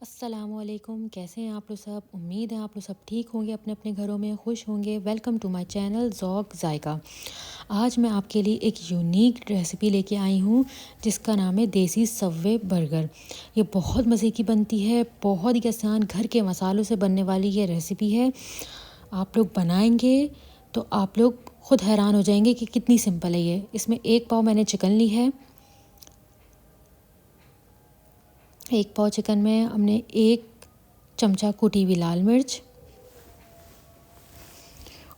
अस्सलामुअलैकुम, कैसे हैं आप लोग सब। उम्मीद है आप लोग सब ठीक होंगे, अपने अपने घरों में खुश होंगे। Welcome to my channel Zauq Zaiqa. आज मैं आपके लिए एक यूनिक रेसिपी लेके आई हूँ जिसका नाम है देसी सब्वे बर्गर। ये बहुत मज़े की बनती है, बहुत ही आसान घर के मसालों से बनने वाली ये रेसिपी है। आप लोग बनाएंगे तो आप लोग ख़ुद हैरान हो जाएंगे कि कितनी सिंपल है ये। इसमें 1 पाव मैंने चिकन ली है। 1 पाव चिकन में हमने 1 चमचा कुटी हुई लाल मिर्च,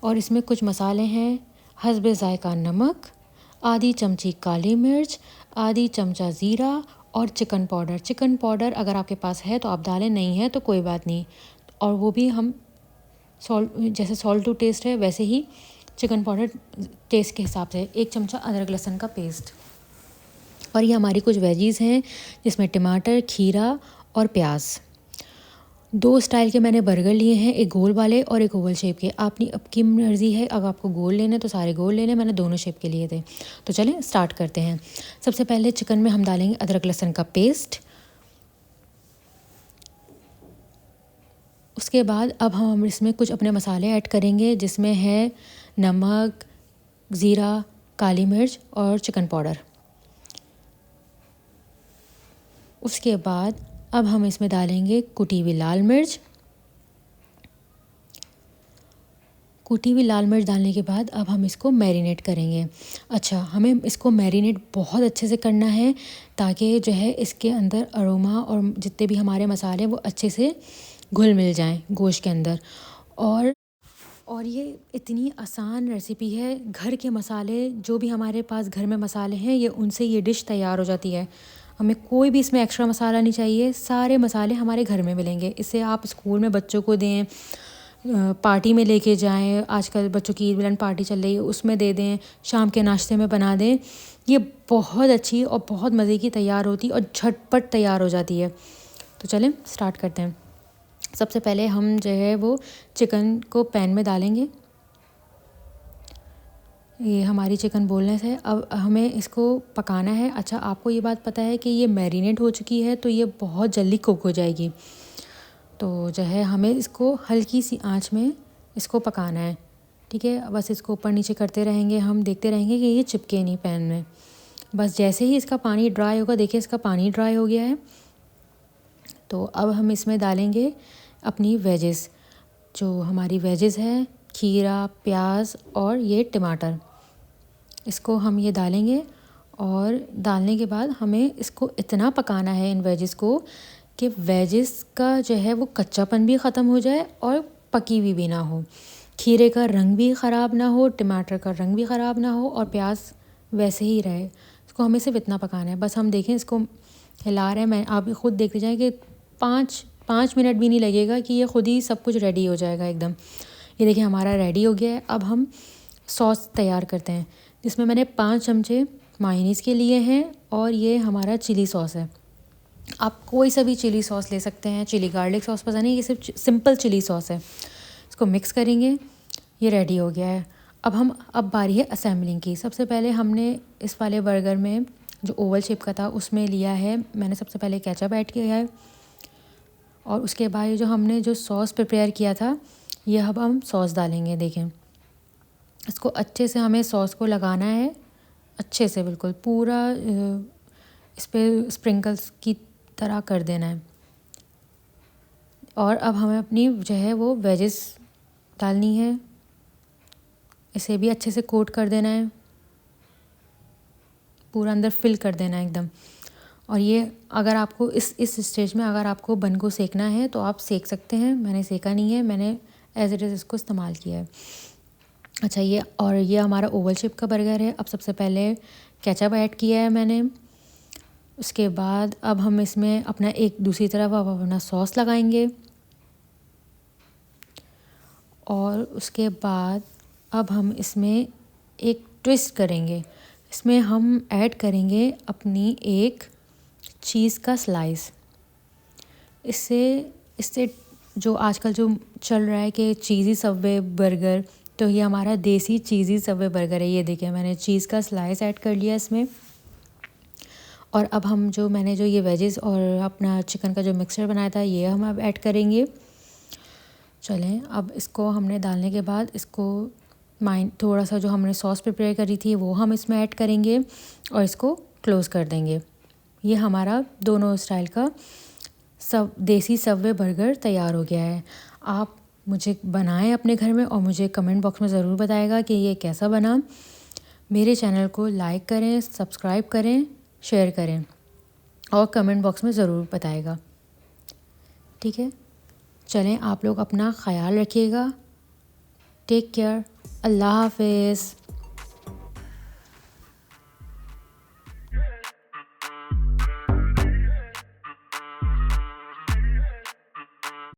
और इसमें कुछ मसाले हैं। हस्बे ज़ायक़ा नमक, आधी चमची काली मिर्च, आधी चमचा ज़ीरा और चिकन पाउडर। चिकन पाउडर अगर आपके पास है तो आप डालें, नहीं है तो कोई बात नहीं। और वो भी हम जैसे सॉल्ट टू टेस्ट है वैसे ही चिकन पाउडर टेस्ट के हिसाब से। 1 चमचा अदरक लहसुन का पेस्ट। और ये हमारी कुछ वेजीज़ हैं जिसमें टमाटर, खीरा और प्याज। 2 स्टाइल के मैंने बर्गर लिए हैं, एक गोल वाले और एक ओवल शेप के। अपनी आपकी मर्ज़ी है, अगर आपको गोल लेने तो सारे गोल ले लें, मैंने दोनों शेप के लिए थे। तो चलें स्टार्ट करते हैं। सबसे पहले चिकन में हम डालेंगे अदरक लहसुन का पेस्ट। उसके बाद अब हम इसमें कुछ अपने मसाले ऐड करेंगे जिसमें है नमक, ज़ीरा, काली मिर्च और चिकन पाउडर। उसके बाद अब हम इसमें डालेंगे कुटी हुई लाल मिर्च। कुटी हुई लाल मिर्च डालने के बाद अब हम इसको मैरिनेट करेंगे। अच्छा, हमें इसको मैरिनेट बहुत अच्छे से करना है ताकि जो है इसके अंदर अरोमा और जितने भी हमारे मसाले हैं वो अच्छे से घुल मिल जाएं गोश्त के अंदर। और ये इतनी आसान रेसिपी है, घर के मसाले जो भी हमारे पास घर में मसाले हैं ये उनसे ये डिश तैयार हो जाती है। हमें कोई भी इसमें एक्स्ट्रा मसाला नहीं चाहिए, सारे मसाले हमारे घर में मिलेंगे। इसे आप स्कूल में बच्चों को दें, पार्टी में लेके जाएं, आजकल बच्चों की ईद मिलन पार्टी चल रही है उसमें दे दें, शाम के नाश्ते में बना दें। ये बहुत अच्छी और बहुत मज़े की तैयार होती और झटपट तैयार हो जाती है। तो चलें स्टार्ट करते हैं। सबसे पहले हम जो है वो चिकन को पैन में डालेंगे। ये हमारी चिकन बोनलेस है। अब हमें इसको पकाना है। अच्छा, आपको ये बात पता है कि ये मैरिनेट हो चुकी है तो ये बहुत जल्दी कुक हो जाएगी। तो जो है हमें इसको हल्की सी आंच में इसको पकाना है, ठीक है। बस इसको ऊपर नीचे करते रहेंगे, हम देखते रहेंगे कि ये चिपके नहीं पैन में। बस जैसे ही इसका पानी ड्राई होगा, देखिए इसका पानी ड्राई हो गया है। तो अब हम इसमें डालेंगे अपनी वेजेस। जो हमारी वेजेस है, खीरा, प्याज और ये टमाटर, इसको हम ये डालेंगे। और डालने के बाद हमें इसको इतना पकाना है इन वेजेस को कि वेजेस का जो है वो कच्चापन भी ख़त्म हो जाए और पकी हुई भी ना हो, खीरे का रंग भी ख़राब ना हो, टमाटर का रंग भी ख़राब ना हो और प्याज वैसे ही रहे। इसको हमें सिर्फ इतना पकाना है। बस हम देखें, इसको हिला रहे हैं, मैं आप ख़ुद देखते जाएँ कि 5 मिनट भी नहीं लगेगा कि ये ख़ुद ही सब कुछ रेडी हो जाएगा एकदम। ये देखिए हमारा रेडी हो गया है। अब हम सॉस तैयार करते हैं, जिसमें मैंने 5 चमचे मायोनीज़ के लिए हैं और ये हमारा चिली सॉस है। आप कोई सा भी चिली सॉस ले सकते हैं, चिली गार्लिक सॉस पसंद नहीं, ये सिर्फ सिंपल चिली सॉस है। इसको मिक्स करेंगे, ये रेडी हो गया है। अब बारी है असेंबलिंग की। सबसे पहले हमने इस वाले बर्गर में जो ओवल शेप का था उसमें लिया है, मैंने सबसे पहले केचप ऐड किया है। और उसके बाद जो हमने जो सॉस प्रिपेयर किया था ये अब हम सॉस डालेंगे। देखें, इसको अच्छे से हमें सॉस को लगाना है, अच्छे से बिल्कुल पूरा इस पर स्प्रिंकल्स की तरह कर देना है। और अब हमें अपनी जो है वो वेजेस डालनी है, इसे भी अच्छे से कोट कर देना है, पूरा अंदर फिल कर देना है एकदम। और ये अगर आपको इस स्टेज में अगर आपको बन को सेकना है तो आप सेक सकते हैं, मैंने सेका नहीं है, मैंने एज इट इज़ इसको इस्तेमाल किया है। अच्छा, ये हमारा ओवल शेप का बर्गर है। अब सबसे पहले केचप ऐड किया है मैंने। उसके बाद अब हम इसमें अपना एक दूसरी तरफ अब अपना सॉस लगाएंगे। और उसके बाद अब हम इसमें एक ट्विस्ट करेंगे, इसमें हम ऐड करेंगे अपनी एक चीज़ का स्लाइस। इससे जो आजकल जो चल रहा है कि चीज़ी सबवे बर्गर, तो ये हमारा देसी चीज़ी सबवे बर्गर है। ये देखिए मैंने चीज़ का स्लाइस ऐड कर लिया इसमें। और अब मैंने जो ये वेजेस और अपना चिकन का जो मिक्सचर बनाया था ये हम अब ऐड करेंगे। चलें, अब इसको हमने डालने के बाद इसको थोड़ा सा जो हमने सॉस प्रिपेयर करी थी वो हम इसमें ऐड करेंगे और इसको क्लोज़ कर देंगे। ये हमारा दोनों स्टाइल का देसी सबवे बर्गर तैयार हो गया है। आप मुझे बनाएं अपने घर में और मुझे कमेंट बॉक्स में ज़रूर बताएगा कि ये कैसा बना। मेरे चैनल को लाइक करें, सब्सक्राइब करें, शेयर करें और कमेंट बॉक्स में ज़रूर बताएगा। ठीक है, चलें, आप लोग अपना ख़याल रखिएगा। Take care. अल्लाह हाफ़िज़।